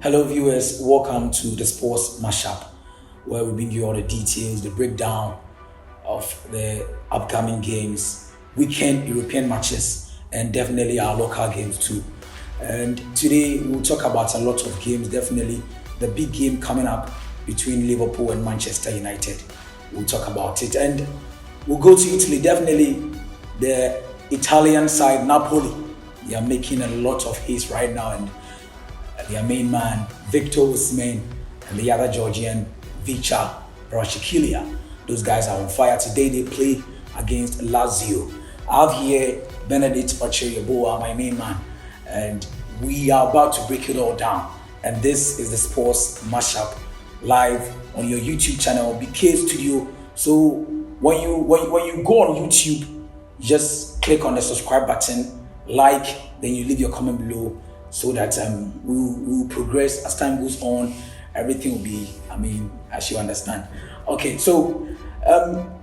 Hello, viewers. Welcome to the Sports Mashup, where we bring you all the details, the breakdown of the upcoming games, weekend European matches, and definitely our local games too. And today we'll talk about a lot of games. Definitely the big game coming up between Liverpool and Manchester United. We'll talk about it, and we'll go to Italy. Definitely the Italian side, Napoli. They are making a lot of haste right now, and their main man, Victor Osimhen, and the other Georgian, Vicha Brashkilia. Those guys are on fire. Today they play against Lazio. I have here Benedict Ochoyeboa, my main man, and we are about to break it all down. And this is the Sports Mashup live on your YouTube channel, BK Studio. So when you go on YouTube, just click on the subscribe button, like, then you leave your comment below so that we'll progress as time goes on. Everything will be, as you understand. Okay, so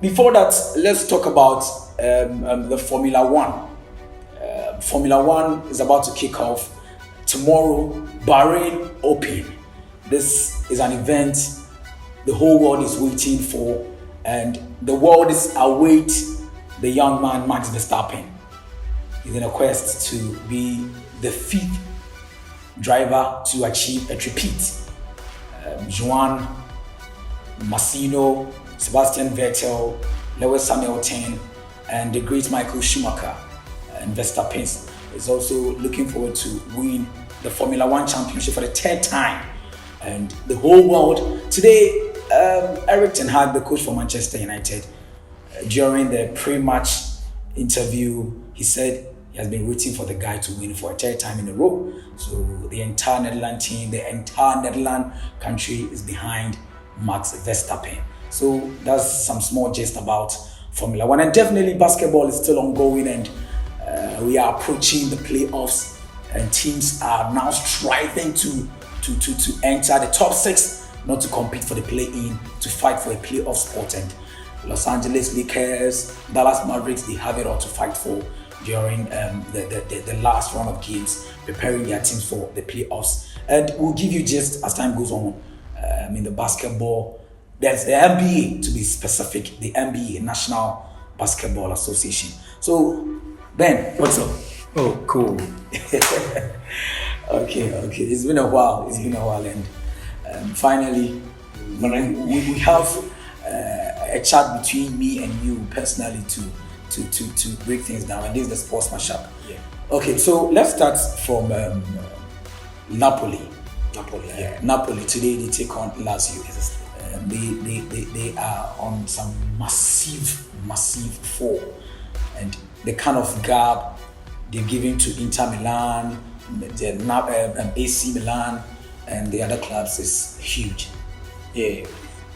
before that, let's talk about the Formula One. Formula One is about to kick off tomorrow, Bahrain Open. This is an event the whole world is waiting for, and the world is await the young man Max Verstappen. He's in a quest to be the fifth driver to achieve a repeat. Juan Massino, Sebastian Vettel, Lewis Hamilton, and the great Michael Schumacher and Verstappen is also looking forward to win the Formula One championship for the third time. And the whole world today, Eric Ten Hag, the coach for Manchester United, during the pre-match interview, he said he has been rooting for the guy to win for a third time in a row. So the entire Netherlands team, the entire Netherlands country is behind Max Verstappen. So that's some small gist about Formula One. And definitely basketball is still ongoing, and we are approaching the playoffs, and teams are now striving to enter the top six, not to compete for the play-in, to fight for a playoff spot. And Los Angeles Lakers, Dallas Mavericks, they have it all to fight for during the last round of games, preparing their teams for the playoffs. And we'll give you just as time goes on. In the basketball, there's the NBA, to be specific, the NBA, National Basketball Association. So, Ben, what's up? Oh, cool. Okay. It's been a while, and finally, we have a chat between me and you personally to break things down, and this is the Sports Mashup. Yeah. Okay, so let's start from Napoli. Napoli today they take on Lazio. They are on some massive fall, and the kind of gap they've given to Inter Milan, AC Milan, and the other clubs is huge. Yeah.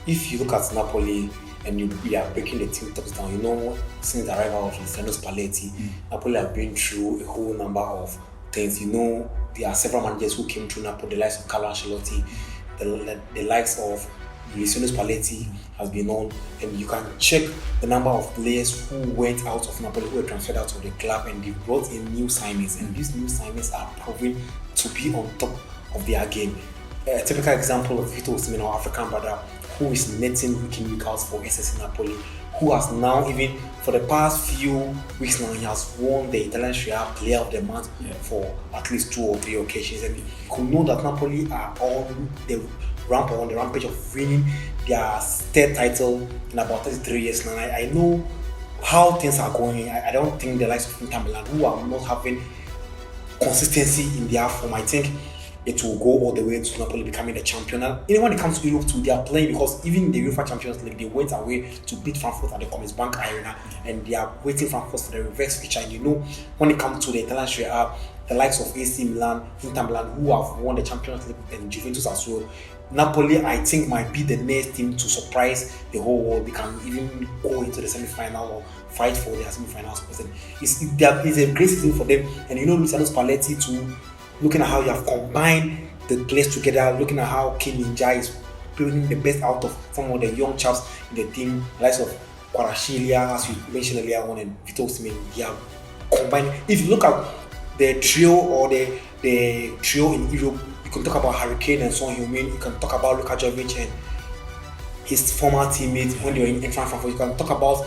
If you look at Napoli and we are breaking the team tops down, since the arrival of Luciano Spalletti, Napoli have been through a whole number of things. There are several managers who came through Napoli, the likes of Carlo Ancelotti, the likes of Luciano Spalletti has been on, and you can check the number of players who went out of Napoli, who were transferred out of the club, and they brought in new signings, and these new signings are proving to be on top of their game. A typical example of Victor Osimhen, our African brother, who is netting week in, week out for SS Napoli, who has now, even for the past few weeks now, he has won the Italian Serie A Player of the Month for at least 2 or 3 occasions. And you could know that Napoli are on the rampage of winning their third title in about 33 years now. I know how things are going. I don't think the likes of Inter Milan, who are not having consistency in their form, I think it will go all the way to Napoli becoming the champion. And even when it comes to Europe too, they are playing, because even in the UEFA Champions League, they went away to beat Frankfurt at the Commerzbank Arena, and they are waiting Frankfurt for the reverse feature. And when it comes to the Italian Serie A, the likes of AC Milan, Inter Milan, who have won the Champions League, and Juventus as well, Napoli, I think, might be the next team to surprise the whole world. They can even go into the semi-final or fight for their semi-final spots. It's a great season for them. And Luciano Spalletti too, looking at how you have combined the players together, looking at how King Ninja is bringing the best out of some of the young chaps in the team, likes of Kvaratskhelia, as you mentioned earlier on, and Victor Osimhen. They are combined. If you look at the trio or the trio in Europe, You can talk about Hurricane and Son Heung-min. You can talk about Luka Jovic and his former teammates when they were in Frankfurt. You can talk about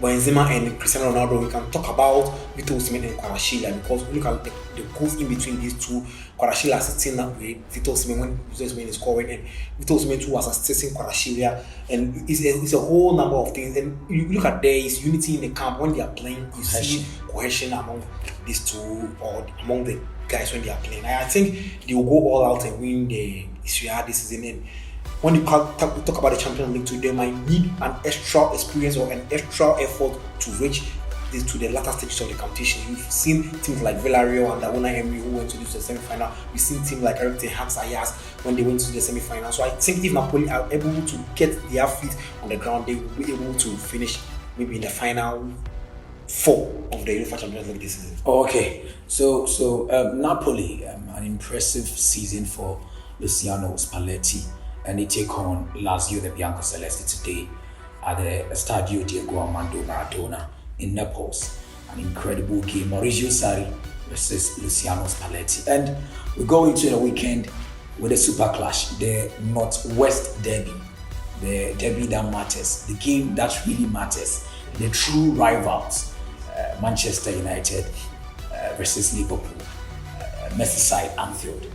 Benzema and Cristiano Ronaldo. We can talk about Victor Osimhen and Kvaratskhelia, because look at the goals in between these two. Kvaratskhelia sitting up with Victor Osimhen when Victor Osimhen is scoring, and Victor Osimhen too was assisting Kvaratskhelia, and it's a whole number of things. And you look at there is unity in the camp when they are playing. You see cohesion among these two, or among the guys when they are playing. I think they will go all out and win the Serie A this season. And when you talk about the Champions League too, they might need an extra experience or an extra effort to reach to the latter stages of the competition. You've seen teams like Villarreal and Unai Emery who went to the semi-final. We've seen teams like Erik ten Hag's Ajax when they went to the semi-final. So I think if Napoli are able to get their feet on the ground, they will be able to finish maybe in the final 4 of the UEFA Champions League this season. Okay, so Napoli, an impressive season for Luciano Spalletti, and they take on Lazio, the Biancocelesti, today at the Stadio Diego Armando Maradona in Naples. An incredible game, Maurizio Sarri versus Luciano Spalletti. And we go into the weekend with a super clash, the Northwest Derby, the derby that matters, the game that really matters, the true rivals, Manchester United versus Liverpool, Merseyside, Anfield.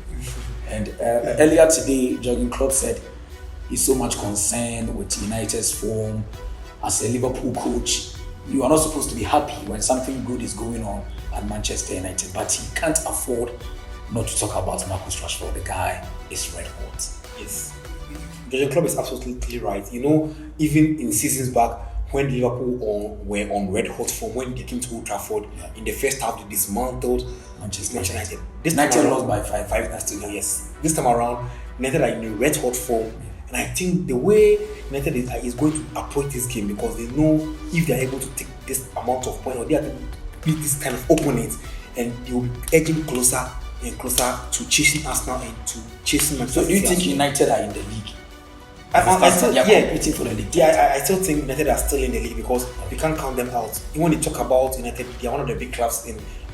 And earlier today, Jurgen Klopp said he's so much concerned with United's form. As a Liverpool coach, you are not supposed to be happy when something good is going on at Manchester United, but he can't afford not to talk about Marcus Rashford. The guy is red hot. Yes, Jurgen Klopp is absolutely right. You know, even in seasons back, when Liverpool were on red hot form, when they came to Old Trafford, in the first half they dismantled Manchester United. This United lost by 5. Yes. This time around, United are in a red hot form. And I think the way United is going to approach this game, because they know if they are able to take this amount of points, or they are to beat this kind of opponent, and they will be edging closer and closer to chasing Arsenal and to chasing Manchester. So do you think United are in the league? I still, competing for the league. Yeah, I still think United are still in the league, because we can't count them out. Even when you talk about United, they are one of the big clubs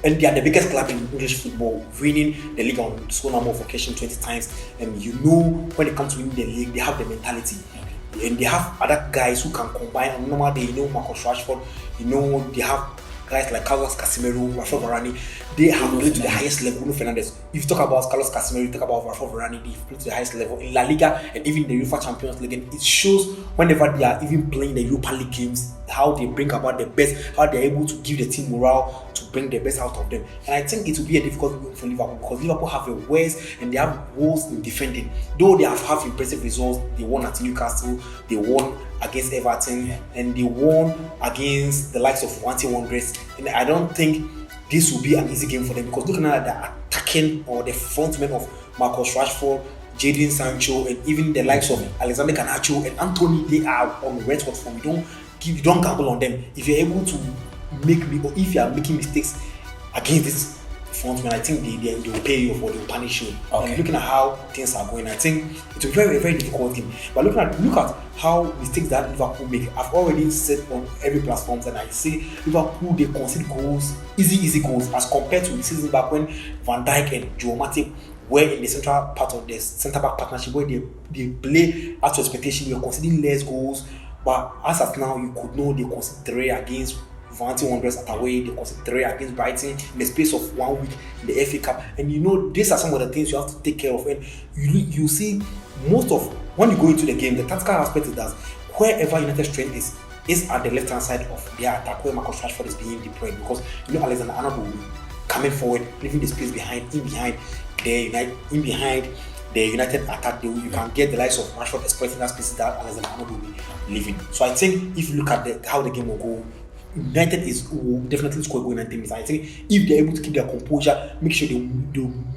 and they are the biggest club in English football, winning the league on so number of occasions 20 times. And you know, when it comes to winning the league, they have the mentality. And they have other guys who can combine. On normal day, you know, Marcus Rashford, you know, they have guys like Carlos Casemiro, Rafael Varane. They have played to the highest level. Bruno Fernandes. If you talk about Carlos Casemiro, you talk about Rafael Varane, they've played to the highest level in La Liga and even the UEFA Champions League. And it shows whenever they are even playing the Europa League games, how they bring about the best, how they're able to give the team morale to bring the best out of them. And I think it will be a difficult game for Liverpool, because Liverpool have a worst and they have woes in defending. Though they have impressive results, they won at Newcastle, they won against Everton, and they won against the likes of Wanderers. And I don't think this will be an easy game for them, because looking at the attacking or the front men of Marcus Rashford, Jadon Sancho, and even the likes of Alexander Garnacho and Anthony, they are on red hot form. You don't gamble on them. If you're able to or if you are making mistakes against this front man, I think they will pay you, or they will punish you. Okay. And looking at how things are going, I think it will be a very, very difficult game. But look at how mistakes that Liverpool make. I've already said on every platform that I say Liverpool, they concede goals, easy goals, as compared to the season back when Van Dijk and Joe Matip were in the central part of the centre-back partnership, where they play out to expectation. They were conceding less goals. But as of now, you could know they conceded 3 against Wanderers at away, they conceded 3 against Brighton in the space of 1 week in the FA Cup. And you know, these are some of the things you have to take care of. And you see, most of when you go into the game, the tactical aspect is that wherever United's strength is at the left-hand side of their attack, where Marcus Rashford is being deployed, because you know Alexander Arnold will be coming forward, leaving the space behind the United attack. You can get the likes of Rashford exploiting that space that Alexander Arnold will be leaving. So I think if you look at how the game will go, United will definitely score goal in 90 minutes. I think if they're able to keep their composure, make sure they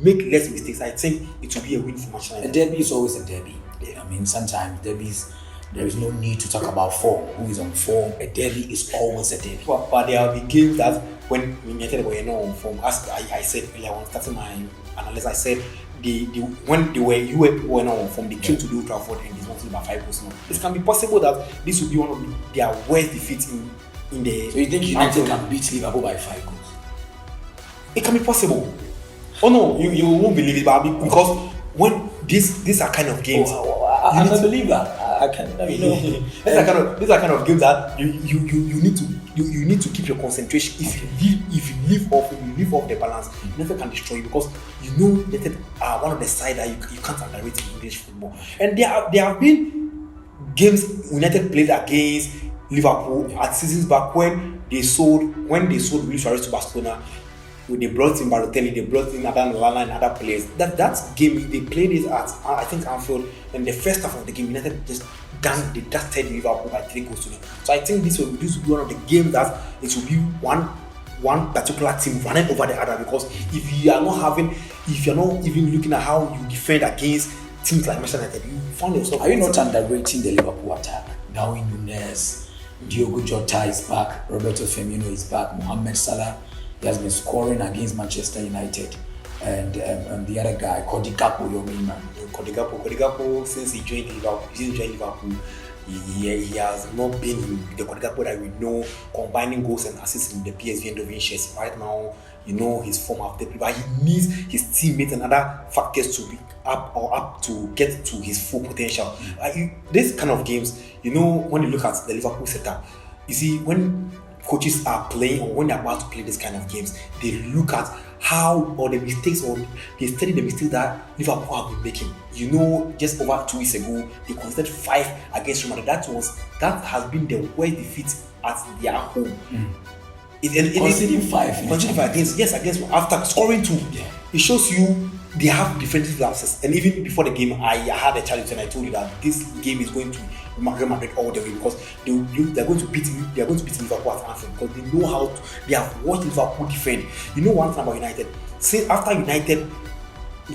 make less mistakes, I think it will be a win for Manchester United. A derby is always a derby. I mean, sometimes derbies, there is no need to talk about form. Who is on form? A derby is always a derby. But there will be games that when United were not on form, as I said earlier when starting my analysis, I said when you were not on form, they came to the Old Trafford and they wanted about 5 goals. It can be possible that this will be one of their worst defeats in the. So you think United can beat Liverpool by 5 goals? It can be possible. Oh no, you won't believe it, but because when these are kind of games. I'm a believer. I can, you know. These are kind of games that you need to keep your concentration. If you leave off the balance, nothing can destroy you, because you know United are one of the side that you can't underrate in English football. And there have been games United played against Liverpool at seasons back when they sold Luis Suarez to Barcelona. They brought in Balotelli, they brought in Adam Lallana and other players. That game, they played it at, I think, Anfield. And the first half of the game, United just dusted Liverpool by 3 goals to 0. So I think this will be one of the games that it will be one particular team running over the other, because if you're not even looking at how you defend against teams like Manchester United, you find yourself. Are you not underrating the Liverpool attack? Darwin Núñez, Diogo Jota is back, Roberto Firmino is back, Mohamed Salah. He has been scoring against Manchester United, and the other guy, Kotoko, your main man. Kotoko, since he joined Liverpool, he has not been in the Kotoko that we know, combining goals and assists in the PSV and shares. Right now, you know his form after, but he needs his teammates and other factors to be up to get to his full potential. This kind of games, you know, when you look at the Liverpool setup, you see when coaches are playing, or when they're about to play this kind of games, they look at how, or the mistakes, or they study the mistakes that Liverpool have been making. You know, just over 2 weeks ago, they conceded 5 against Real Madrid. That has been the worst defeat at their home. Conceding 5 against after scoring 2. Yeah. It shows you they have defensive lapses. And even before the game, I had a challenge and I told you that this game is going to Real Madrid all the way, because they're going to beat Liverpool at Anfield, because they know how to. They have watched Liverpool defend. You know one thing about United, since after United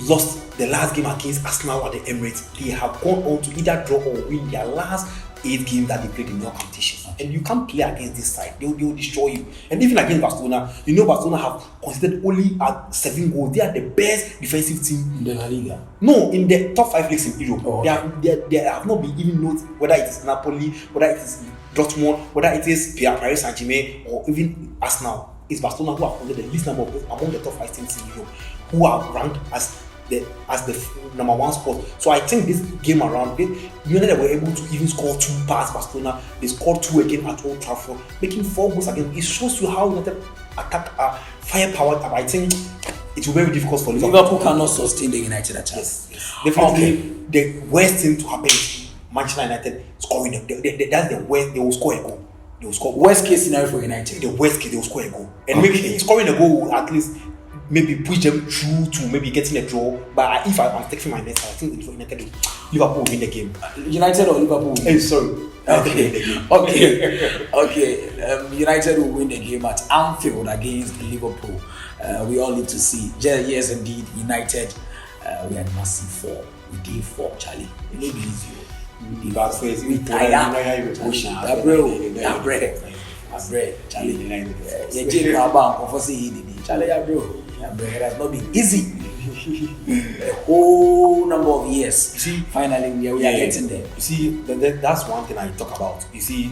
lost the last game against Arsenal at the Emirates, they have gone on to either draw or win their last 8 games that they played in their competitions. And you can't play against this side; they will destroy you. And even against Barcelona, you know Barcelona have conceded only 7 goals. They are the best defensive team in the La Liga. No, in the top 5 leagues in Europe. Oh, they have not been even noted, whether it is Napoli, whether it is Dortmund, whether it is Paris Saint-Germain, or even Arsenal. It's Barcelona who have conceded the least number of goals among the top 5 teams in Europe, who are ranked as the number 1 spot. So I think this game around, United were able to even score 2 past Barcelona. They scored 2 again at Old Trafford, making 4 goals again. It shows you how United attack firepower. I think it will be very difficult for Liverpool cannot sustain the United attack. Yes. Definitely. The worst thing to happen is Manchester United scoring. That's the worst. They will score a goal. They will score. Worst case scenario for United. The worst case, they will score a goal, and maybe scoring a goal will at least maybe push them through to maybe getting a draw. But if I'm taking my next, I think for United, Liverpool will win the game. United or Liverpool? Sorry. Okay. United will win the game at Anfield against Liverpool. We all need to see. Yes, indeed, United. We had massive form. We did form, Charlie. It may be easy. We tired. Charlie. It has not been easy. A whole number of years. You see, finally we are getting there. You see, that's one thing I talk about. You see,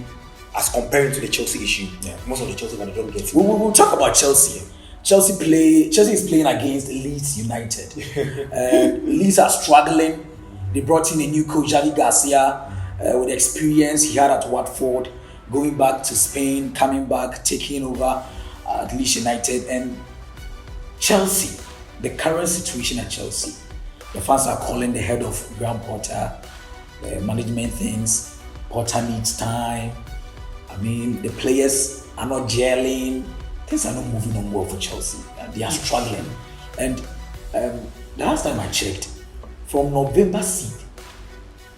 as comparing to the Chelsea issue, most of the Chelsea that don't get. We'll talk about Chelsea. Chelsea is playing against Leeds United. Leeds are struggling. They brought in a new coach, Javi Garcia, with the experience he had at Watford, going back to Spain, coming back, taking over at Leeds United. And Chelsea, the current situation at Chelsea, the fans are calling the head of Graham Potter, management things. Potter needs time. I mean, the players are not gelling. Things are not moving on well for Chelsea. They are struggling. And the last time I checked, from November 6th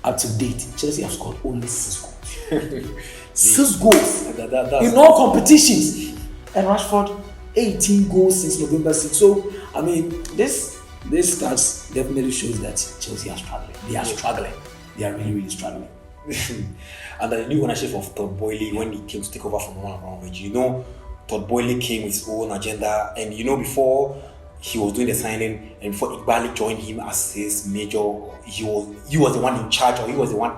up to date, Chelsea have scored only 6 goals. 6 goals in all competitions. And Rashford, 18 goals since November 6th. So, I mean, this stats definitely shows that Chelsea are struggling. They are struggling. They are really, really struggling. Under the new ownership of Todd Boehly, when he came to take over from Roman Abramovich, you know, Todd Boehly came with his own agenda, and you know, before he was doing the signing, and before Igbali joined him as his major, he was the one in charge, or he was the one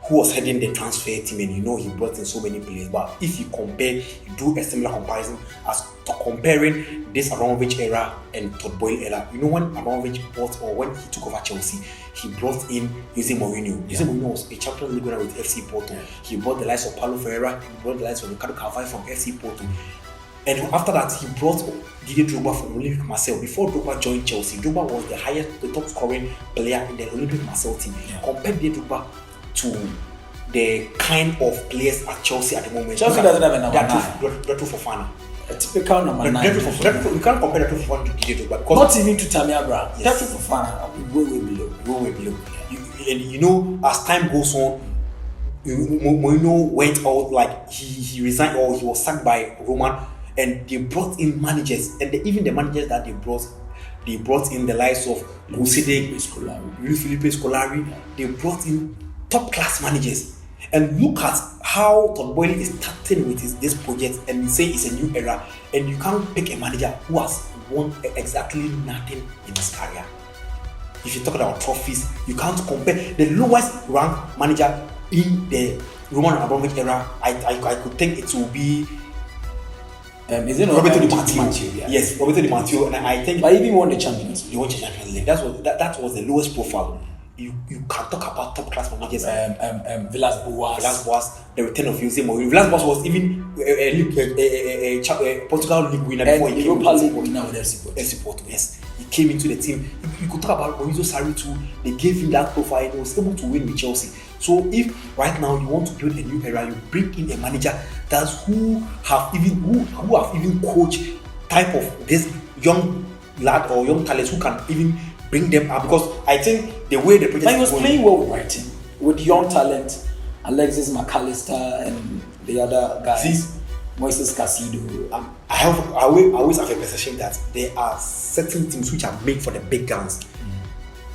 who was heading the transfer team, and he brought in so many players. But if you compare, you do a similar comparison as to comparing this Abramovich era and Todd Boyle era. When Abramovich bought, or when he took over Chelsea, he brought in Jose Mourinho. Jose Mourinho was a Champions League winner with FC Porto. He brought the likes of Paulo Ferreira. He brought the likes of Ricardo Carvalho from FC Porto. And after that, he brought Didier Drogba from Olympique Marseille. Before Drogba joined Chelsea, Drogba was the top scoring player in the Olympique Marseille team. Compare Didier Drogba to the kind of players at Chelsea at the moment. Chelsea doesn't have a number 9. Retro Fofana. A typical number 9. You can't compare Retro Fofana to Didier Drogba. Not even to Tammy Abraham. Retro Fofana, way below. As time goes on, Mourinho went out, like he resigned, or he was sacked by Roman, and they brought in managers, and even the managers that they brought in the likes of Luis Felipe Scolari. They brought in top class managers. And look at how Todd Boyle is starting with this project, and he say it's a new era, and you can't pick a manager who has won exactly nothing in his career. If you talk about trophies, you can't compare. The lowest ranked manager in the Roman Abramovich era, I could think it will be Roberto Di Matteo. Yes, Roberto Di Matteo, and I think. But he even won the Champions League. He won the Champions League. That was the lowest profile. You can talk about top class managers. Villas-Boas, the return of Jose Mourinho. Villas-Boas was even a Portugal league winner before he came. Europa League winner with FC Porto. Yes, he came into the team. You could talk about Maurizio Sarri too. They gave him that profile. He was able to win with Chelsea. So if right now you want to build a new era, you bring in a manager who have even coached type of this young lad or young talents who can even bring them up, because I think the way the project he was playing well with Brighton with young talent, Alexis McAllister and the other guys, Moises Casido. I always have a perception that there are certain teams which are made for the big guns.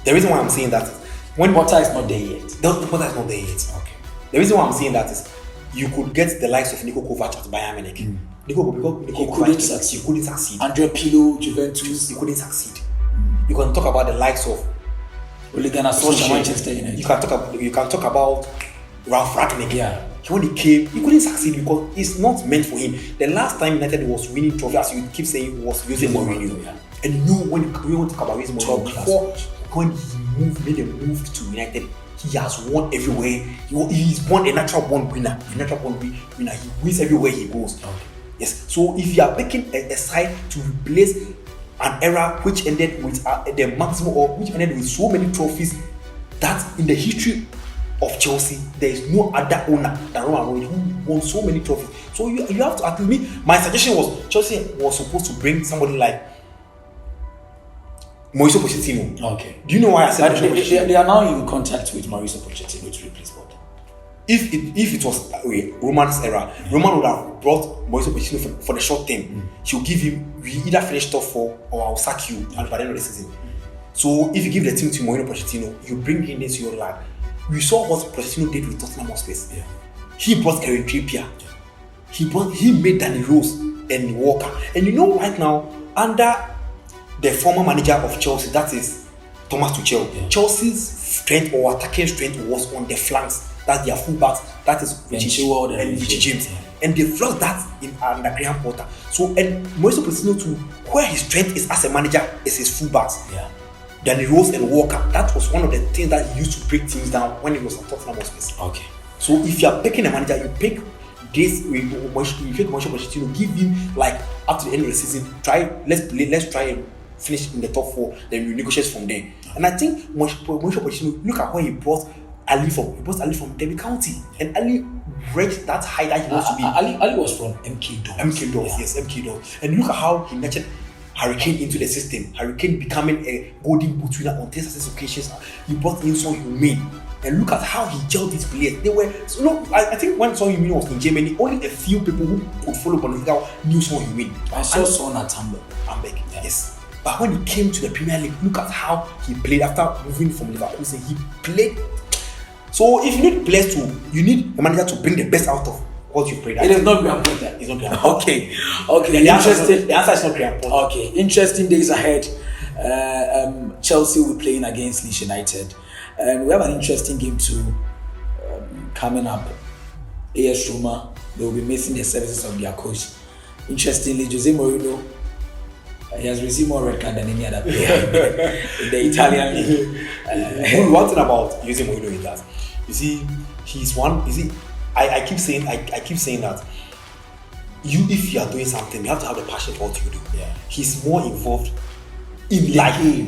The reason why I'm saying that is when Potter is not there yet. Potter is not there yet. Okay. The reason why I'm saying that is you could get the likes of Niko Kovac at Bayern Munich. He couldn't succeed. Andre Pirlo, Juventus, he couldn't succeed. You can talk about the likes of Ole Gunnar Solskjaer, Manchester United. You can talk about Ralph Rangnick. Yeah. When he came, he couldn't succeed because it's not meant for him. The last time United was winning trophy, as you keep saying, was Jose Mourinho. Yeah. And when we want to talk about Jose Mourinho, before when he made a move to United, he has won everywhere. He's born a natural born winner. He wins everywhere he goes. Okay. Yes. So if you are picking a side to replace an era which ended with the maximum, or which ended with so many trophies, that in the history of Chelsea there is no other owner than Roman Abramovich who won so many trophies. So you have to, at me, my suggestion was Chelsea was supposed to bring somebody like Mauricio Pochettino. Okay. Do you know why I said they are now in contact with Mauricio Pochettino to replace Bob? If it was Roman's era, Roman would have brought Mauricio Pochettino for the short term. He'll give him, we either finish top 4 or I'll sack you at the end of the season. So if you give the team to Mauricio Pochettino, you bring in this your lad. We saw what Pochettino did with Tottenham Hotspur. Yeah. He brought Kieran Trippier. He made Danny Rose and Walker. And right now, under the former manager of Chelsea, that is Thomas Tuchel, Chelsea's strength or attacking strength was on the flanks. That's their fullbacks. That is Richie and Richie James. Yeah. And they lost that under Graham Potter. So, and Mauricio Pochettino too, where his strength is as a manager is his fullbacks. Yeah. Danny Rose and Walker. That was one of the things that he used to break teams down when he was at Tottenham Hotspur. Okay. So if you are picking a manager, you pick this. You pick Mauricio Pochettino, give him like up to the end of the season. Let's try and finish in the top 4. Then you negotiate from there. And I think Mauricio Pochettino, look at where he brought Ali from. He brought Ali from Derby County, and Ali reached that height that he wants to be. Ali was from MK Dons. Yes, MK Dons. And look at how he nurtured Hurricane into the system. Hurricane becoming a golden boot winner on 3 successive occasions. He brought in Son Heung-min, and look at how he gelled these players. They were I think when Son Heung-min was in Germany, only a few people who could follow Bundesliga knew Son Heung-min. I saw Son at Hamburg. Yes. But when he came to the Premier League, look at how he played after moving from Liverpool. He played. So if you need players you need a manager to bring the best out of what you played. It is not Graham Potter. It's not Graham Potter. Okay. The answer is not Graham Potter. Okay. Interesting days ahead. Chelsea will be playing against Leeds United, and we have an interesting game too. coming up, AS Roma, they will be missing the services of their coach. Interestingly, Jose Mourinho, he has received more red card than any other player in the Italian league. One thing about Jose Mourinho is that, you see, he's one. You see, I keep saying that if you are doing something, you have to have the passion for what you do. Yeah. He's more involved in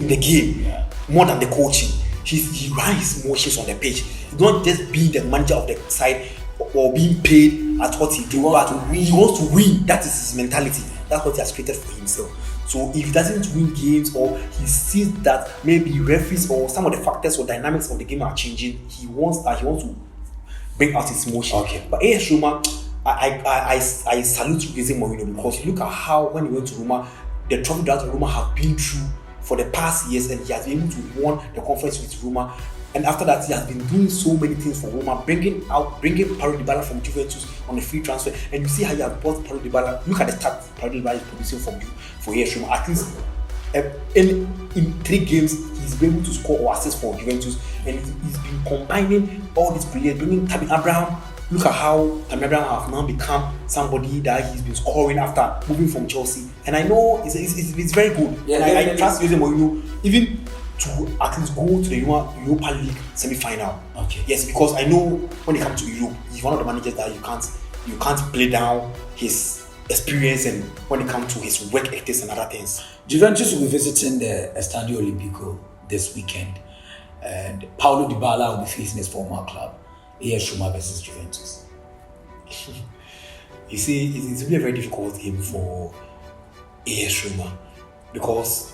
the game, more than the coaching. He runs his emotions on the pitch. He's not just being the manager of the side or being paid at what he do, but he wants to win. That is his mentality. That's what he has created for himself. So if he doesn't win games, or he sees that maybe referees or some of the factors or dynamics of the game are changing, he wants to bring out his emotion. Okay. But AS Roma, I salute Jose Mourinho, because look at how when he went to Roma, the trouble that Roma have been through for the past years, and he has been able to win the conference with Roma. And after that, he has been doing so many things for Roma, bringing Paulo Dybala from Juventus on a free transfer. And you see how he has brought Paulo Dybala. Look at the stats Paulo Dybala is producing for AS Roma. At least in 3 games, he's been able to score or assist for Juventus. And he's been combining all these players, bringing Tammy Abraham. Look at how Tammy Abraham has now become somebody that he's been scoring after moving from Chelsea. And I know it's very good. Yeah, and I trust Jose Mourinho even to at least go to the Europa League semi-final. Okay. Yes, because I know when it comes to Europe, he's one of the managers that you can't play down his experience, and when it comes to his work ethics and other things. Juventus will be visiting the Estadio Olimpico this weekend, and Paulo Dybala will be facing his former club, AS Roma versus Juventus. You see, it's really a very difficult game for AS Roma, because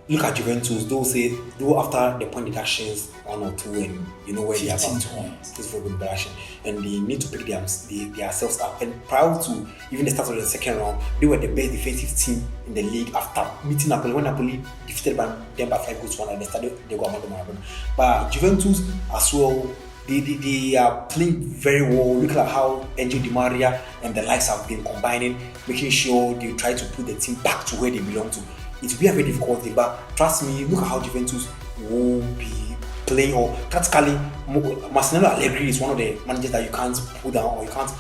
look at Juventus, though after the point deductions 1 or 2, and you know where they are about 15 points. This is very good deduction, and they need to pick themselves up. And prior to even the start of the second round, they were the best defensive team in the league after meeting Napoli. When Napoli defeated them by 5-1 at the Stadio Diego Armando Maradona. But Juventus as well, they are playing very well. Look at how Angel Di Maria and the likes have been combining, making sure they try to put the team back to where they belong to. It will be a very difficult thing, but trust me, look at how Juventus will be playing. Or practically, Marcelo Allegri is one of the managers that you can't put down, or you can't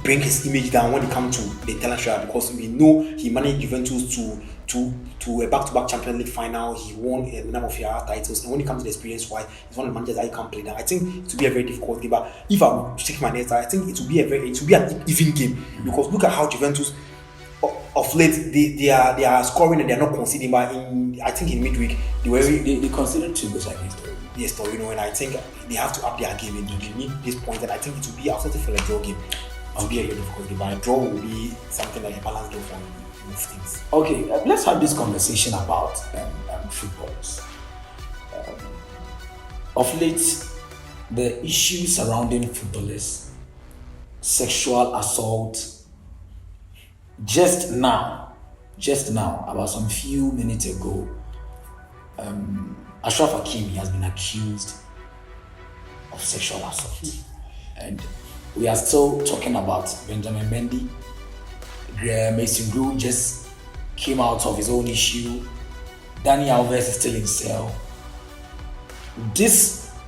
bring his image down when it comes to the talent share, because we know he managed Juventus to a back-to-back Champions League final. He won a number of titles, and when it comes to the experience-wise, he's one of the managers that you can't play down. I think it will be a very difficult game, but if I would take my net, I think it will be an even game, because look at how Juventus of late they are scoring and they are not conceding. But I think in midweek they considered 2 goals against them. Yes, and I think they have to up their game, and they need this point. And I think it will be outside for a draw game. It will be a very difficult game, but a draw will be something like a balanced game for most teams. Okay, let's have this conversation about footballers. Of late, the issues surrounding footballers, sexual assault. Just now, about some few minutes ago, Ashraf Hakimi has been accused of sexual assault. And we are still talking about Benjamin Mendy. Mason Greenwood just came out of his own issue. Dani Alves is still in cell.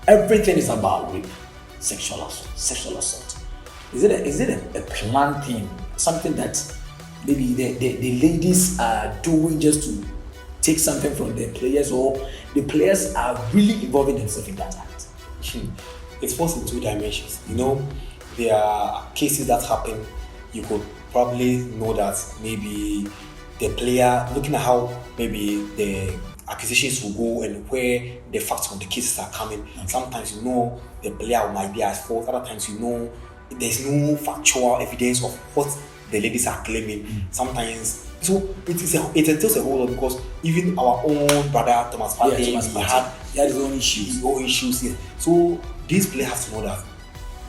Everything is about rape, sexual assault. Is it a planned thing? Something that maybe the ladies are doing just to take something from the players, or the players are really involving themselves in that act? It falls in 2 dimensions. You know, there are cases that happen. You could probably know that maybe the player, looking at how maybe the accusations will go and where the facts of the cases are coming. Sometimes you know the player might be at fault. Other times you know there's no factual evidence of what the ladies are claiming. Sometimes, so it entails a whole lot, because even our own brother Thomas Partey, he had his own issues. Yeah. So these players have to know that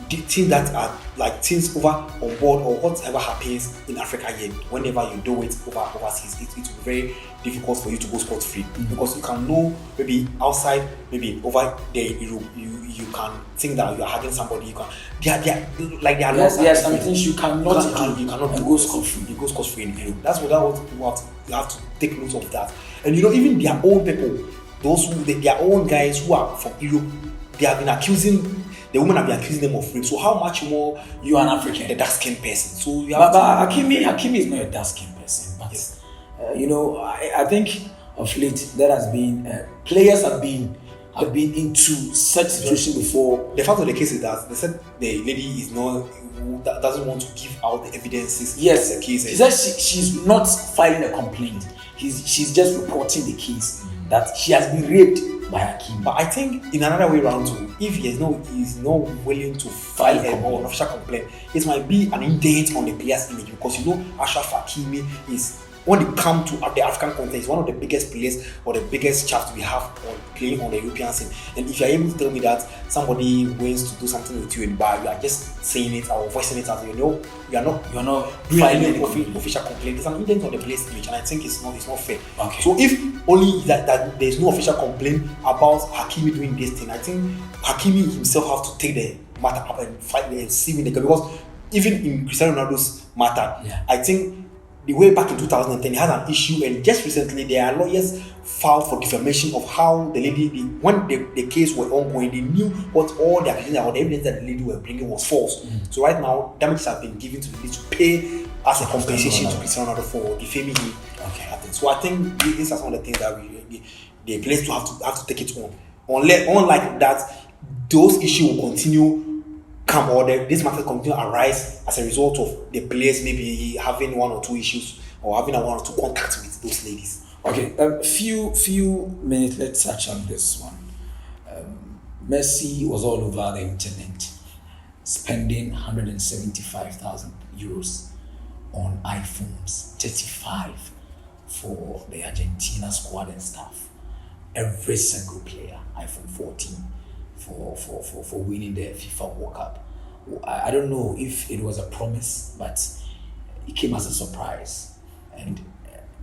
the things that are like things over on board, or whatever happens in Africa here, whenever you do it overseas, it will be very difficult for you to go scot-free, because you can know maybe outside, maybe over there in Europe, you can think that you are hugging somebody. You can there are some things you cannot do. You cannot go scot-free. You go scot-free in Europe. That's what you have to take note of that. And you know, even their own people, their own guys who are from Europe, they have been accusing the women have been accusing them of rape. So how much more you are an African, the dark-skinned person? So you have but Hakimi is not a dark-skinned person. But Yes. I think of late there has been players have been into such situation before. The fact of the case is that they said the lady is not doesn't want to give out the evidences. Yes, of the case. she says she's not filing a complaint. She's just reporting the case that she has been raped by Hakimi. But I think in another way around too, if he is not willing to file an official complaint, it might be an indent on the player's image, because Achraf Hakimi is, when it comes to the African context, one of the biggest players or the biggest chaps we have on playing on the European scene. And if you're able to tell me that somebody wants to do something with you in bar, you are just saying it or voicing it as you are not filing any official complaint. It's an indent on the player's image, and I think it's not fair. Okay. So if only that there's no official complaint about Hakimi doing this thing, I think Hakimi himself has to take the matter up and fight and see in the game, because even in Cristiano Ronaldo's matter, I think the way back in 2010, he had an issue, and just recently there are lawyers filed for defamation of how the lady, when the case were ongoing, they knew what all the accusations or the evidence that the lady were bringing was false. So right now, damages have been given to the lady to pay as a compensation to Cristiano Ronaldo for defaming him. Okay. So I think these are some of the things that the players have to take it on. Unlike that, those issues will continue. This matter continue to arise as a result of the players maybe having one or two issues or having one or two contacts with those ladies. Okay, a few minutes. Let's touch on this one. Messi was all over the internet, spending 175,000 euros on iPhones, 35 for the Argentina squad and staff. Every single player, iPhone 14. For winning the FIFA World Cup. I don't know if it was a promise, but it came as a surprise, and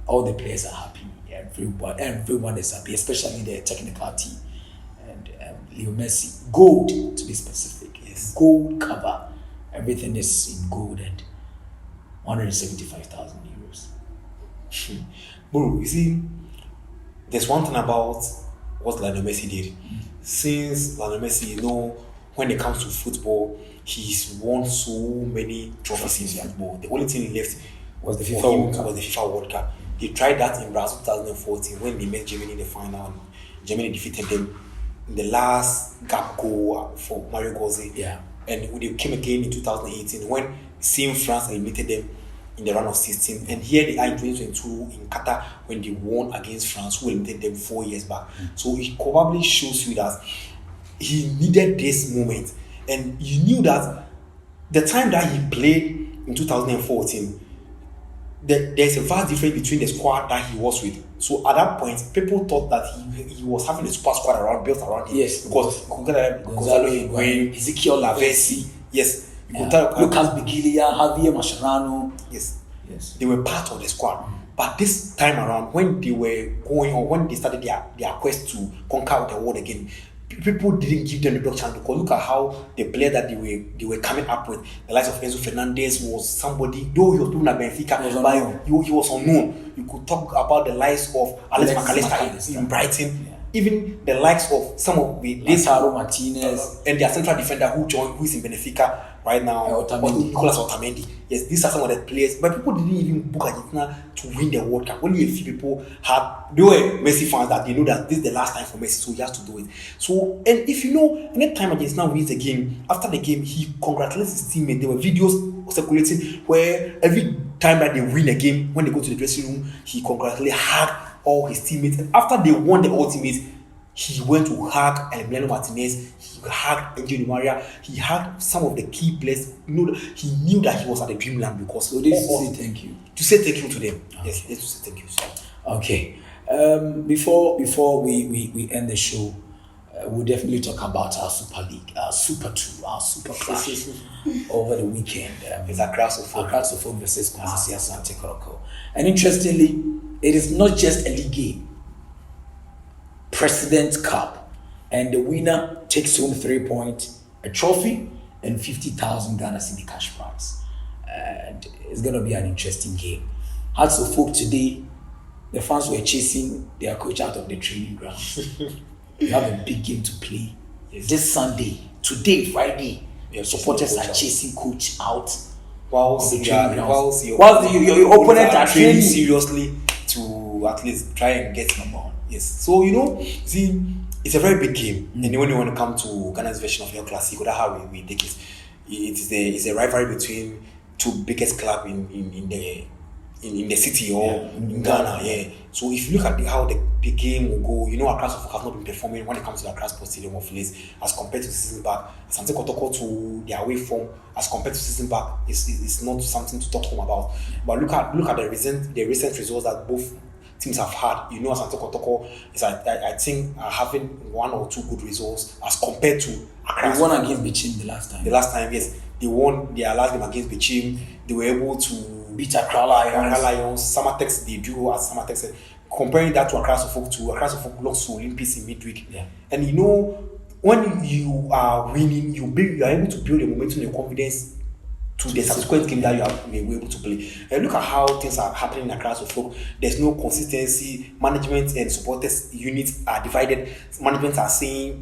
all the players are happy. Everyone is happy, especially the technical team. And Leo Messi, gold to be specific, gold cover. Everything is in gold and 175,000 euros. Bro, you see, there's one thing about what Lionel Messi did. Since Lionel Messi, when it comes to football, he's won so many trophies in football. The only thing left was the FIFA World Cup. He tried that in Brazil 2014 when they met Germany in the final, and Germany defeated them in the last gap goal for Mario Götze. Yeah. And they came again in 2018 when seeing France eliminated them in the round of 16. And here they are in 2022 in Qatar when they won against France, who eliminated them 4 years back. So it probably shows you that he needed this moment. And you knew that the time that he played in 2014, there's a vast difference between the squad that he was with. So at that point, people thought that he was having a super squad built around him. Yes. Because Gonzalo Higuain, Ezekiel Lavezzi, yes. Lucas Biglia, Javier Mascherano. Yes. They were part of the squad. But this time around, when they were going, or when they started their quest to conquer the world again, people didn't give them the block chance, because look at how the player that they were coming up with, the likes of Enzo Fernandez, was somebody, though he was playing at Benfica, but he was unknown. You could talk about the likes of Alex McAllister in Brighton, even the likes of some of the Lautaro Martinez, and their central defender who is in Benfica right now, Nicolas Otamendi. Yes, these are some of the players, but people didn't even book Argentina to win the World Cup. Only a few people they were Messi fans that they know that this is the last time for Messi, so he has to do it. So, and if anytime Argentina wins a game, after the game, he congratulates his teammates. There were videos circulating where every time that they win a game, when they go to the dressing room, he congratulates, hugged all his teammates. And after they won the ultimate, he went to hug Emiliano Martinez, he hugged Angel Di Maria, he hugged some of the key players. He knew that he was at the dreamland, because so this is to say thank you. To say thank you to them. Okay. Yes, to say thank you. So. Okay. Before we end the show, we'll definitely talk about our Super League, our Super 2, our Super Clash over the weekend. It's Accra Suffolk versus Asante Kotoko. And interestingly, it is not just a league game. President's Cup, and the winner takes home 3 points, a trophy, and 50,000 Ghana cedi cash prize. And it's going to be an interesting game. Hearts of Folk today, the fans were chasing their coach out of the training ground. You have a big game to play this Sunday today, Friday, Yeah, supporters chasing are coach chasing coach out. whilst On the you are- training grounds. whilst Your opponent are training. seriously to at least try and get number one. Yes. So see, it's a very big game, and when you want to come to Ghana's version of El Clasico, that's how we take it. It's a rivalry between two biggest club in the city or in Ghana. Yeah. So if you look at how the game will go, Accra Suffolk have not been performing when it comes to the Accra Sports Stadium of late as compared to the season back. Asante Kotoko to their away form as compared to season back is not something to talk home about. But look at the recent results that both teams have had. Asante Kotoko is I think having one or two good results as compared to Accra. They won against Bichim the last time. The last time, yes, they won their last game against Bichim. They were able to beat Accra Lions. Samatex, they drew at Samatex. Comparing that to Accra Suffolk lost to Olympics in midweek. Yeah. And when you are winning, you are able to build a momentum and confidence to the subsequent game that you were able to play. And look at how things are happening in Accra Suffolk. There's no consistency. Management and supporters units are divided. Management are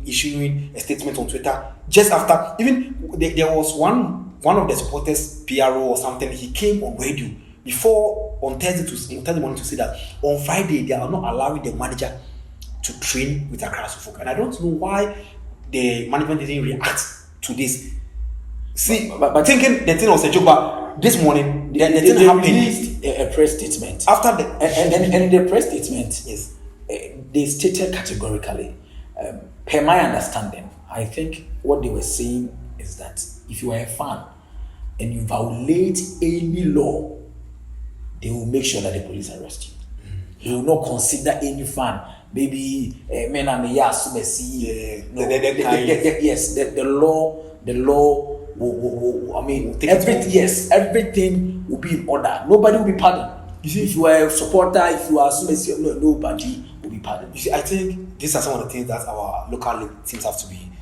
issuing a statement on Twitter just after. Even there was one of the supporters PRO or something. He came on radio before on Thursday morning to say that on Friday they are not allowing the manager to train with Accra Suffolk. And I don't know why the management didn't react to this. See, but thinking the thing was a joke, but this morning the thing happened. Released a press statement After the and in the press statement, yes, they stated categorically, per my understanding, I think what they were saying is that if you are a fan and you violate any law, they will make sure that the police arrest you. They will not consider any fan. Maybe men and yes, the law. I mean, everything will be in order. Nobody will be pardoned. You see, if you are a supporter, if you are nobody will be pardoned. You see, I think these are some of the things that our local league teams have to be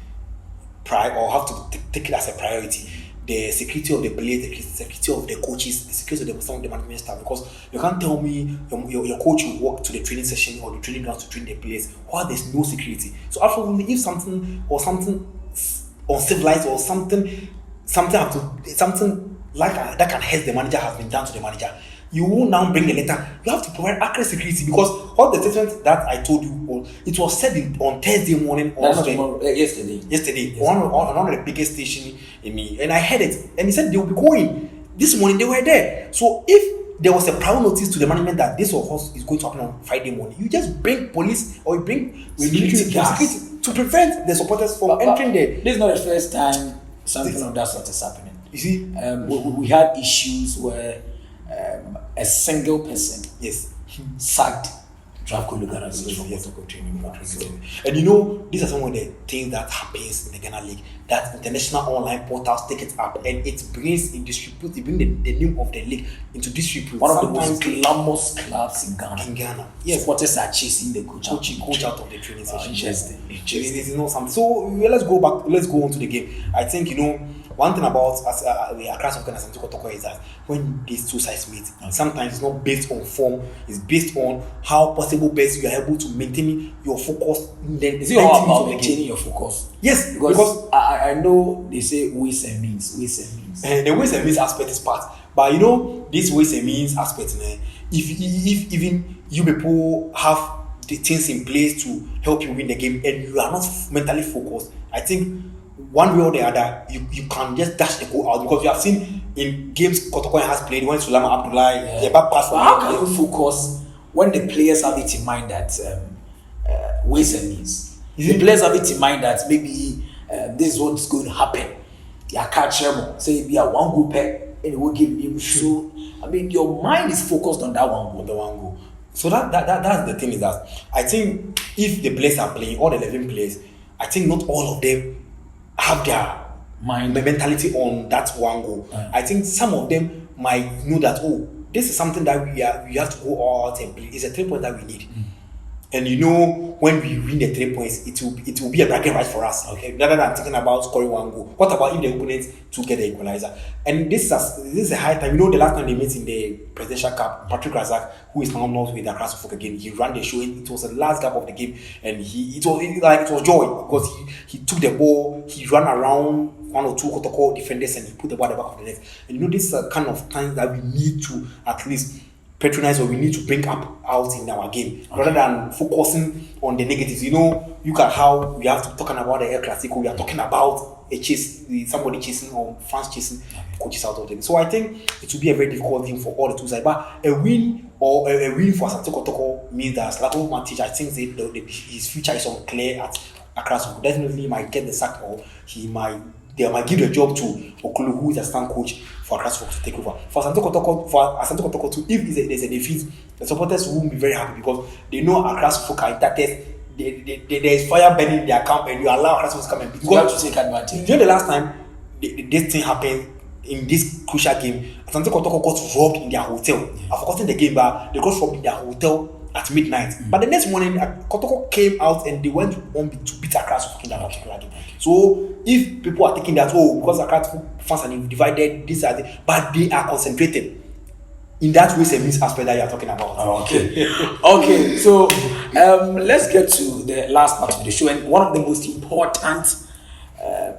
have to take it as a priority. The security of the players, the security of the coaches, the security of some of the management staff. Because you can't tell me your coach will walk to the training session or the training ground to train the players while there's no security. So absolutely, if something uncivilized or something like that can hurt the manager has been done to the manager, you will now bring a letter. You have to provide accurate security, because all the statements that I told you, it was said on Thursday morning or yesterday on one of the biggest stations in me, and I heard it, and he said they will be going this morning. They were there. So if there was a prior notice to the management that this is going to happen on Friday morning, you just bring police or you bring security to prevent the supporters from entering there. This is not the first time something of that sort is happening. You see, we had issues where a single person sacked Drafco Lugara's training. And these are some of the things that happens in the Ghana League, that international online portals take it up and it brings the name of the league into disrepute. One of the most glamorous clubs in Ghana. Yes. Supporters are chasing the coach out of the training session. Interesting. So let's go back. Let's go on to the game. I think one thing about the Accra Suffolk and Asante Kotoko is that when these two sides meet, sometimes it's not based on form, it's based on how possible best you are able to maintain your focus. Is it all about maintaining your focus? Yes, because I know they say ways and means. The ways and means aspect is part, but this ways and means aspect, if even you people have the things in place to help you win the game and you are not mentally focused, I think one way or the other, you can just dash the goal out, because you have seen in games Kotoko has played when Sulaiman Abdullahi, the back pass. How can you focus when the players have it in mind that ways and means? The players have it in mind that maybe this is what's going to happen. You catch them, say we are one goal pair, and it will give you. So I mean, your mind is focused on that one goal. So that's the thing, is that I think if the players are playing, all the 11 players, I think not all of them have their mentality on that one goal. I think some of them might know that, this is something that we have to go out and play. It's a 3 point that we need. And when we win the 3 points, it will be a bragging right for us. Okay, rather than thinking about scoring one goal. What about if the opponent to get the equalizer? And this is a high time. The last time they met in the Presidential Cup, Patrick Razak, who is now not with the Accra Folk again, he ran the show. It was the last gap of the game, and it was joy because he took the ball, he ran around one or two Kotoko defenders, and he put the ball at the back of the net. And this is the kind of times that we need to at least patronize, or we need to bring up out in our game, rather than focusing on the negatives. Look at how we have to talking about the El Clasico. We are talking about a chase, somebody chasing or fans chasing coaches out of them. So I think it will be a very difficult thing for all the two sides. But a win for Asante Kotoko means that Zlatan Matic, I think his future is unclear at Accra. So definitely he might get the sack, or they might give the job to Okulu, who is a stand coach for Accra to take over. For Asante Kotoko too, if there's a defeat, the supporters won't be very happy because they know Accra are indebted. There is fire burning in their camp, and you allow Accra to come and beat. You have to take advantage. The last time this thing happened in this crucial game, Asante Kotoko got robbed in their hotel. I've forgotten the game, but they got robbed in their hotel at midnight. But the next morning, Kotoko came out and they went on to beat Accra in that particular game. So if people are thinking that, because Accra fans are divided, but they are concentrated. In that way, it means aspect that you are talking about. Okay. So let's get to the last part of the show, and one of the most important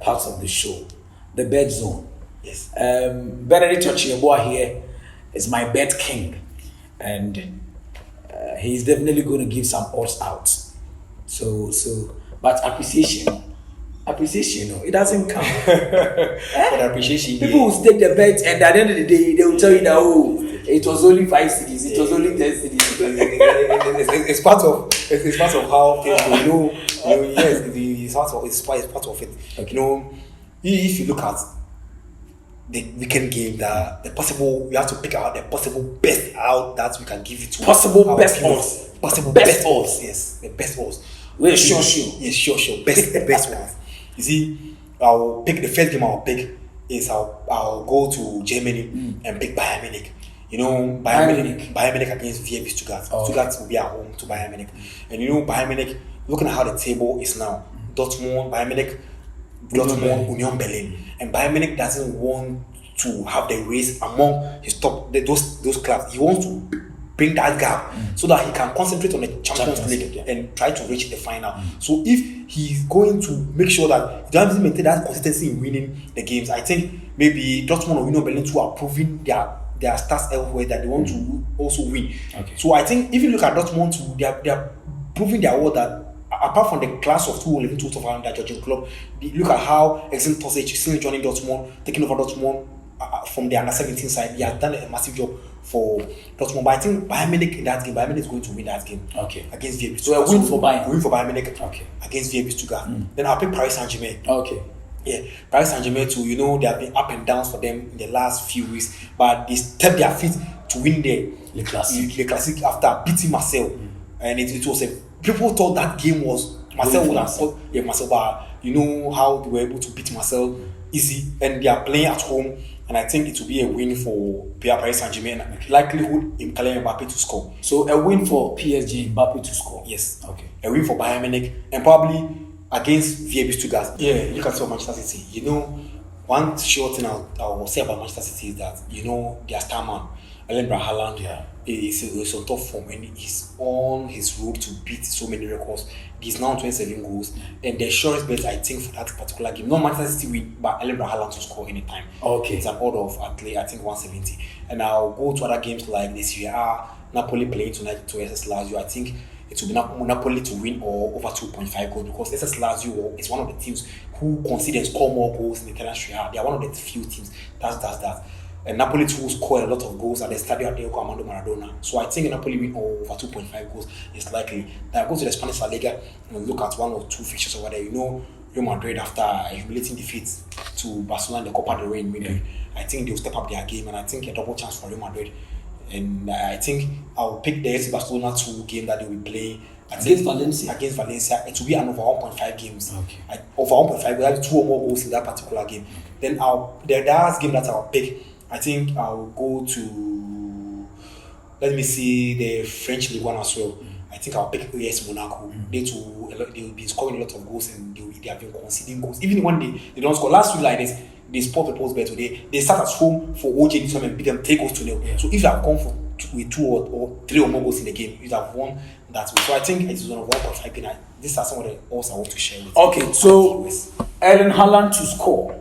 parts of the show, the bet zone. Yes. Benedict Ochieboa here is my bet king, and he's definitely going to give some odds out. But appreciation, it doesn't come. But appreciation. People will stake the bet, and at the end of the day, they will tell you that it was only 5 cities, it was only 10 cities. It's part of how things go. Yes, it's part of it. Okay. If you look at the weekend game, the possible, we have to pick out the possible best out that we can give it to. Possible best odds. Possible best odds. Yes, the best odds. Well, sure. Yes, sure. Best ones. You see, I'll pick the first game. I'll pick is I'll go to Germany and pick Bayern Munich. Bayern Munich against VfB Stuttgart. Stuttgart will be at home to Bayern Munich. And Bayern Munich, looking at how the table is now, Bayern Munich, Union Berlin. And Bayern Munich doesn't want to have the race among his top, those clubs. He wants to bring that gap so that he can concentrate on the Champions League and try to reach the final. So if he's going to make sure that he doesn't maintain that consistency in winning the games, I think maybe Dortmund or Union Berlin too are proving their stars elsewhere that they want to also win. Okay. So I think if you look at Dortmund too, they are proving their worth that apart from the class of 2011-2012 that Georgian club, look at how Exen Tosic, since joining Dortmund, taking over Dortmund from the under 17 side, he has done a massive job for Dortmund. But I think Bayern Munich in that game, Bayern Munich is going to win that game. Okay. Against VfB. So a win for Bayern. A win for Bayern Munich. Okay. Against VfB Stuttgart. Then I'll pick Paris Saint-Germain. Okay. Yeah, Paris Saint-Germain too. They have been up and downs for them in the last few weeks, but they stepped their feet to win the Le Classique after beating Marseille. And it was people thought that game was Marseille would have fought. Yeah, Marseille, but how they were able to beat Marseille easy, and they are playing at home. And I think it will be a win for Paris Saint-Germain. Likelihood in Kylian Mbappe to score. So a win for PSG, Mbappe to score. Yes. Okay. A win for Bayern Munich, and probably against VfB Stuttgart. Yeah, look at Manchester City. One short thing I'll say about Manchester City is that their star man, Erling Haaland, is on top form, and he's on his road to beat so many records. He's now 27 goals, and the surest bet I think for that particular game, not Manchester City win, but Erling Haaland to score anytime. Okay. It's an order of I think 170. And I'll go to other games like the Serie A, Napoli playing tonight to SS Lazio. I think it will be Napoli to win or over 2.5 goals, because SS Lazio is one of the teams who concede and score more goals in the Italian Serie A. They are one of the few teams that. And Napoli too score a lot of goals at the Stadio Diego Armando Maradona. So I think Napoli win over 2.5 goals is likely. Then I go to the Spanish La Liga and look at one or two fixtures over there. Real Madrid, after a humiliating defeat to Barcelona in the Copa del Rey in Madrid, I think they'll step up their game, and I think a double chance for Real Madrid. And I think I'll pick the FC Barcelona 2 game that they will play against Valencia. It will be an over 1.5 games. Okay. Over 1.5, we'll have 2 or more goals in that particular game. Then the last game that I'll pick, I think I'll go to, let me see, the French League 1 as well. I think I'll pick AS Monaco. They will be scoring a lot of goals and they have been conceding goals. Even when they don't score. Last week like this, they sport people's bet today. They start at home for OJ this time and beat them 3 goals to 0. Yeah. So if you have gone for with 2 or 3 or more goals in the game, you have won that way. So I think it's one of 1.5. These are some of the odds I want to share with you. Okay, so Erling Haaland to score,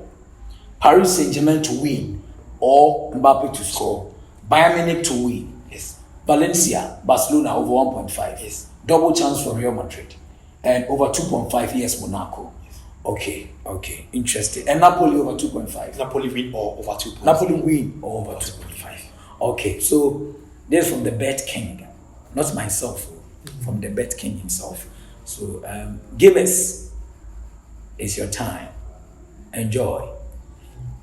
Paris Saint-Germain to win, or Mbappe to score, Bayern Munich to win. Yes. Valencia, Barcelona over 1.5. Yes. Double chance for Real Madrid. And over 2.5 AS Monaco. Yes. Okay. Interesting. And Napoli over 2.5. Napoli win or over 2.5. Napoli win or over 2.5. Okay, so this from the Bet King. Not myself, from the Bet King himself. So give us. It's your time. Enjoy.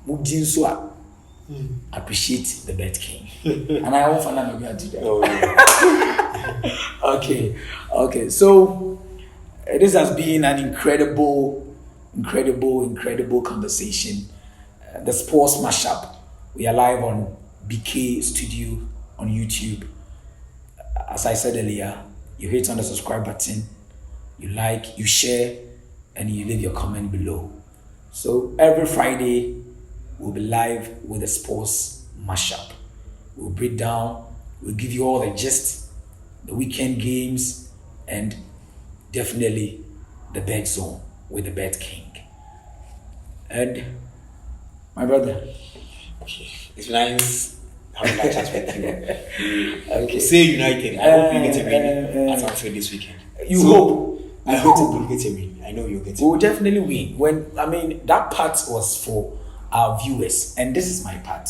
Mubjinswa. Appreciate the Bet King. And I offer them a today. Okay. So this has been an incredible conversation. The Sports Mashup. We are live on BK Studio on YouTube. As I said earlier, you hit on the subscribe button, you like, you share, and you leave your comment below. So every Friday, we'll be live with the Sports Mashup. We'll break down, we'll give you all the gist, the weekend games, and definitely the Bet Zone with the Bet King. And my brother. It's nice having that chat with you. Okay. Say United. I hope you get a win at Anfield this weekend. I hope you get a win. I know you'll get a win. We'll definitely win. That part was for our viewers, and this is my part.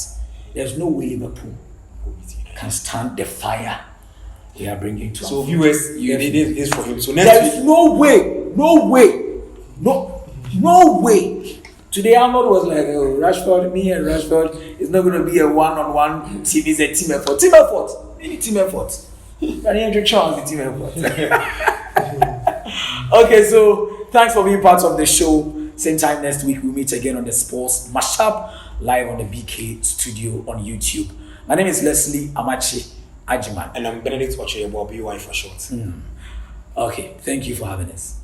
There's no way Liverpool can stand the fire we are bringing to. So viewers, you need this for him. So there's no way. Today Arnold was like, me and Rashford is not going to be a one-on-one team. It's a team effort. Any team effort. And Andrew Charles, the team effort. Okay, so thanks for being part of the show. Same time next week, we'll meet again on the Sports Mashup, live on the BK Studio on YouTube. My name is Leslie Amachi Ajiman. And I'm Benedict Ochoyebo, BY for short. Okay, thank you for having us.